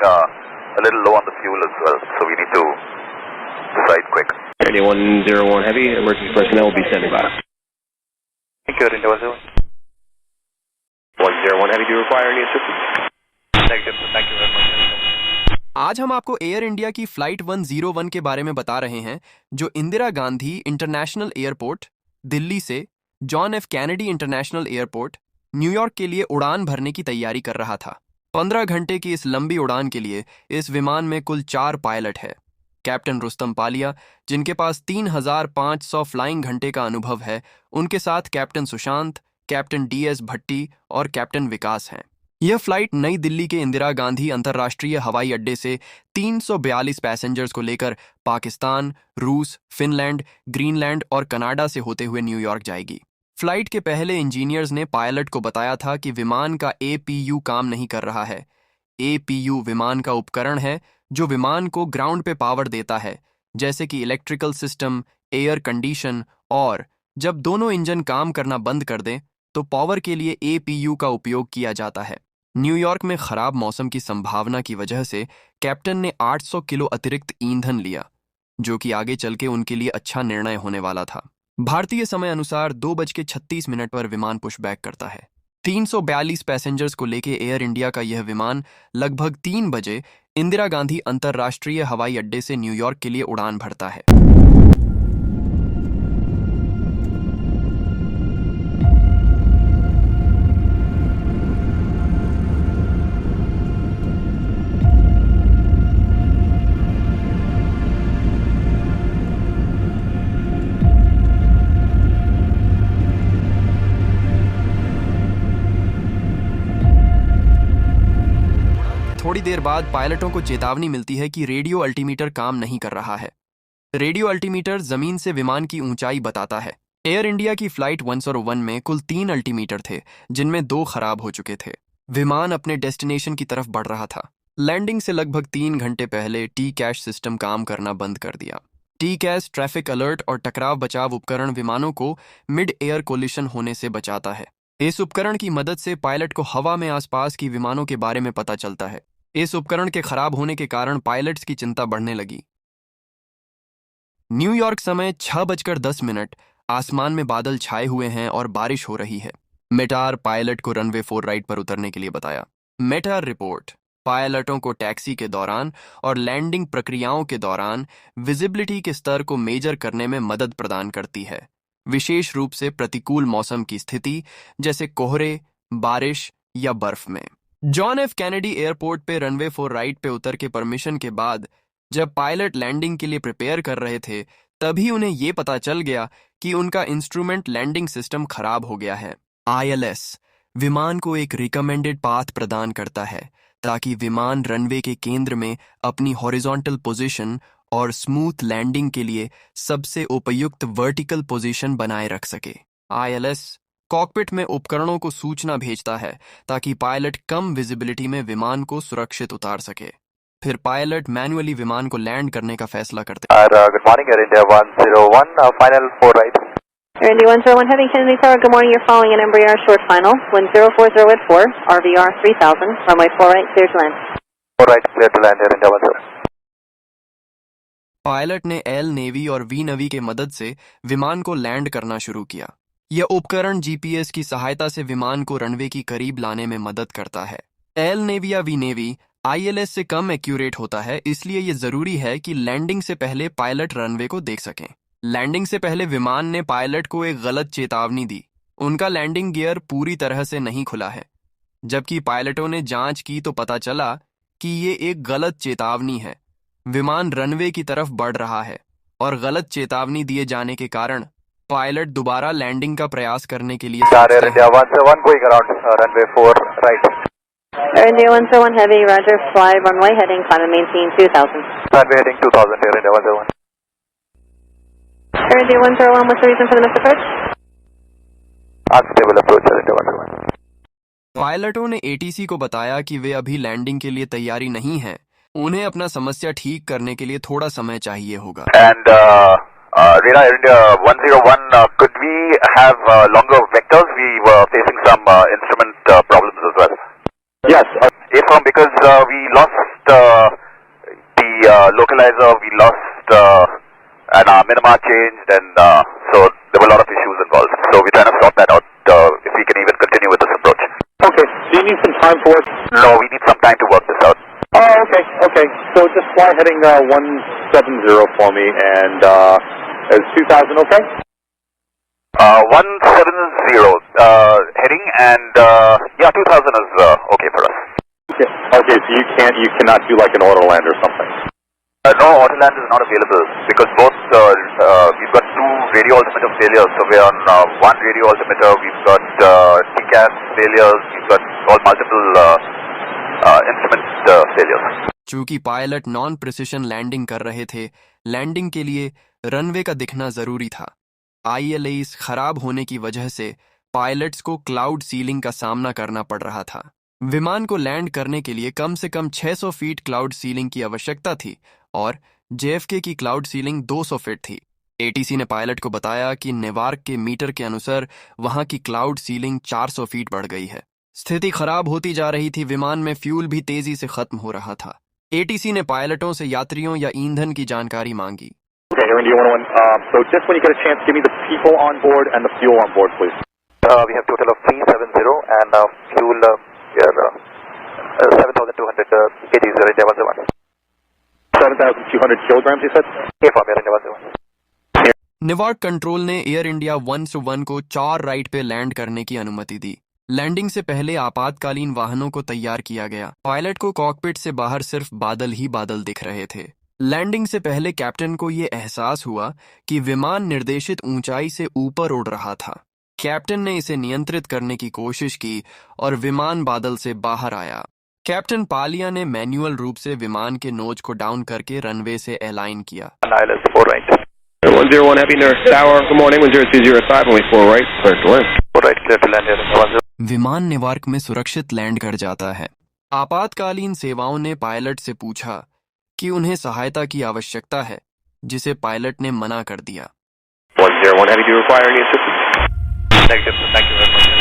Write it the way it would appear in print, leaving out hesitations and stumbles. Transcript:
a little low on the fuel as well, so we need to decide quick. India 101 Heavy, emergency personnel will be standing by. Thank you, India 101. 101 Heavy, do you require any assistance? Negative, thank you very much. आज हम आपको air India की flight 101 के बारे में बता रहे हैं, जो इंदिरा गांधी इंटरनेशनल एयरपोर्ट दिल्ली से John F Kennedy international airport New York के लिए उड़ान भरने की तैयारी कर रहा था। 15 घंटे की इस लंबी उड़ान के लिए इस विमान में कुल 4 पायलट है। कैप्टन रुस्तम पालिया, जिनके पास 3500 फ्लाइंग घंटे का अनुभव है, उनके साथ कैप्टन सुशांत, कैप्टन DS भट्टी और कैप्टन विकास हैं। यह फ्लाइट नई दिल्ली के इंदिरा गांधी अंतर्राष्ट्रीय हवाई अड्डे से 342 पैसेंजर्स को लेकर पाकिस्तान, रूस, फिनलैंड, ग्रीनलैंड और कनाडा से होते हुए न्यूयॉर्क जाएगी। फ्लाइट के पहले इंजीनियर्स ने पायलट को बताया था कि विमान का APU काम नहीं कर रहा है। APU विमान का उपकरण है जो विमान को ग्राउंड पे पावर देता है, जैसे कि इलेक्ट्रिकल सिस्टम, एयर कंडीशन, और जब दोनों इंजन काम करना बंद कर दें तो पावर के लिए APU का उपयोग किया जाता है। न्यूयॉर्क में खराब मौसम की संभावना की वजह से कैप्टन ने 800 किलो अतिरिक्त ईंधन लिया, जो कि आगे चल के उनके लिए अच्छा निर्णय होने वाला था। भारतीय समय अनुसार 2:36 पर विमान पुशबैक करता है। 342 पैसेंजर्स को लेकर एयर इंडिया का यह विमान लगभग 3 बजे इंदिरा गांधी अंतर्राष्ट्रीय हवाई अड्डे से न्यूयॉर्क के लिए उड़ान भरता है। थोड़ी देर बाद पायलटों को चेतावनी मिलती है कि रेडियो अल्टीमीटर काम नहीं कर रहा है। रेडियो अल्टीमीटर जमीन से विमान की ऊंचाई बताता है। एयर इंडिया की फ्लाइट 101 में कुल 3 अल्टीमीटर थे, जिनमें 2 खराब हो चुके थे। विमान अपने डेस्टिनेशन की तरफ बढ़ रहा था। लैंडिंग से लगभग 3 घंटे पहले TCAS सिस्टम काम करना बंद कर दिया। TCAS ट्रैफिक अलर्ट और टकराव बचाव उपकरण विमानों को मिड एयर कोलिशन होने से बचाता है। इस उपकरण की मदद से पायलट को हवा में आसपास की विमानों के बारे में पता चलता है। इस उपकरण के खराब होने के कारण पायलट्स की चिंता बढ़ने लगी। न्यूयॉर्क समय 6:10, आसमान में बादल छाए हुए हैं और बारिश हो रही है। मेटार पायलट को रनवे 4 राइट पर उतरने के लिए बताया। मेटार रिपोर्ट पायलटों को टैक्सी के दौरान और लैंडिंग प्रक्रियाओं के दौरान विजिबिलिटी के स्तर को मेजर करने में मदद प्रदान करती है, विशेष रूप से प्रतिकूल मौसम की स्थिति जैसे कोहरे, बारिश या बर्फ में। जॉन एफ कैनेडी एयरपोर्ट पे रनवे 4 राइट पे उतर के परमिशन के बाद जब पायलट लैंडिंग के लिए प्रिपेयर कर रहे थे, तभी उन्हें ये पता चल गया कि उनका इंस्ट्रूमेंट लैंडिंग सिस्टम खराब हो गया है। ILS विमान को एक रिकमेंडेड पाथ प्रदान करता है ताकि विमान रनवे के केंद्र में अपनी हॉरिजॉन्टल पोजीशन और स्मूथ लैंडिंग के लिए सबसे उपयुक्त वर्टिकल पोजीशन बनाए रख सके। ILS कॉकपिट में उपकरणों को सूचना भेजता है ताकि पायलट कम विजिबिलिटी में विमान को सुरक्षित उतार सके। फिर पायलट मैन्युअली विमान को लैंड करने का फैसला करते हैं। Good morning, Air India 101, final 4 right. Air India 101 Heavy, Kennedy Tower, good morning, you're following an Embraer short final, 1040 at 4, RVR 3000, runway 4 right, clear to land. 4 right, clear to land, Air India 101. Pilot ने L navy और we navy के मदद से विमान को land करना शुरू किया। यह उपकरण GPS की सहायता से विमान को रनवे की करीब लाने में मदद करता है। एल नेवी या वी नेवी ILS से कम एक्यूरेट होता है, इसलिए यह जरूरी है कि लैंडिंग से पहले पायलट रनवे को देख सकें। लैंडिंग से पहले विमान ने पायलट को एक गलत चेतावनी दी। उनका लैंडिंग गियर पूरी तरह से नहीं खुला है। जबकि पायलटों ने जांच की तो पता चला कि ये एक गलत चेतावनी है। विमान रनवे की तरफ बढ़ रहा है और गलत चेतावनी दिए जाने के कारण पायलट दोबारा लैंडिंग का प्रयास करने के लिए Air India 101 going around runway 4 right. Air India 101 Heavy, roger, fly runway heading, climb and maintain 2000. Runway heading 2000, Air India 101. Air India 101, what's the reason for the missed approach? Unstable approach, Air India 101. पायलटों ने ATC को बताया कि वे अभी landing के लिए तैयारी नहीं हैं। उन्हें अपना समस्या ठीक करने के लिए थोड़ा समय चाहिए होगा। And Radar Air India 101, could we have longer vectors? We were facing some instrument problems as well. Yes. If confirm because we lost the localizer, we lost and our minima changed, and so there were a lot of issues involved. So we're trying to sort that out if we can even continue with this approach. Okay, do you need some time for it? No, we need some time to work this out. Oh, okay. So just fly heading 170 for me, and is 2000 okay? 170 heading, and yeah, 2000 is okay for us. Okay, so you cannot do like an auto land or something? No, Autoland is not available because both we've got two radio altimeter failures. So we're on one radio altimeter. We've got TCAS failures. We've got all multiple instrument failures. चूंकि pilot non precision landing कर रहे थे, landing के लिए runway का दिखना जरूरी था। ILAs खराब होने की वजह से पायलट्स को क्लाउड सीलिंग का सामना करना पड़ रहा था। विमान को लैंड करने के लिए कम से कम 600 फीट क्लाउड सीलिंग की आवश्यकता थी और JFK की क्लाउड सीलिंग 200 फीट थी। ATC ने पायलट को बताया कि नेवार्क के मीटर के अनुसार वहां की क्लाउड सीलिंग 400 फीट बढ़ गई है। स्थिति खराब होती जा रही थी, विमान में फ्यूल भी तेजी से खत्म हो रहा था। ATC ने पायलटों से यात्रियों या ईंधन की जानकारी मांगी। Okay, Air India 101, so just when you get a chance, give me the people on board and the fuel on board, please. We have total of 370 and fuel here 7,200 kgs, Air India 101. 7,200 kilograms, you said? Okay, from Air India 101. Newark control ने air India 101 को 4 right पे land करने की अनुमति दी। Landing से पहले आपातकालीन वाहनों को तैयार किया गया। पायलट को कॉकपिट से बाहर सिर्फ बादल ही बादल दिख रहे थे। लैंडिंग से पहले कैप्टन को ये एहसास हुआ कि विमान निर्देशित ऊंचाई से ऊपर उड़ रहा था। कैप्टन ने इसे नियंत्रित करने की कोशिश की और विमान बादल से बाहर आया। कैप्टन पालिया ने मैन्युअल रूप से विमान के नोज को डाउन करके रनवे से अलाइन किया। 101 Heavy Nurse Tower, good morning, 10205, only 4 right, clear to land. 4 right, clear to land here. 10. विमान नेवार्क में सुरक्षित लैंड कर जाता है। आपातकालीन सेवाओं ने पायलट से पूछा कि उन्हें सहायता की आवश्यकता है, जिसे पायलट ने मना कर दिया। 101 Heavy, do you require any assistance? Negative, thank you very much.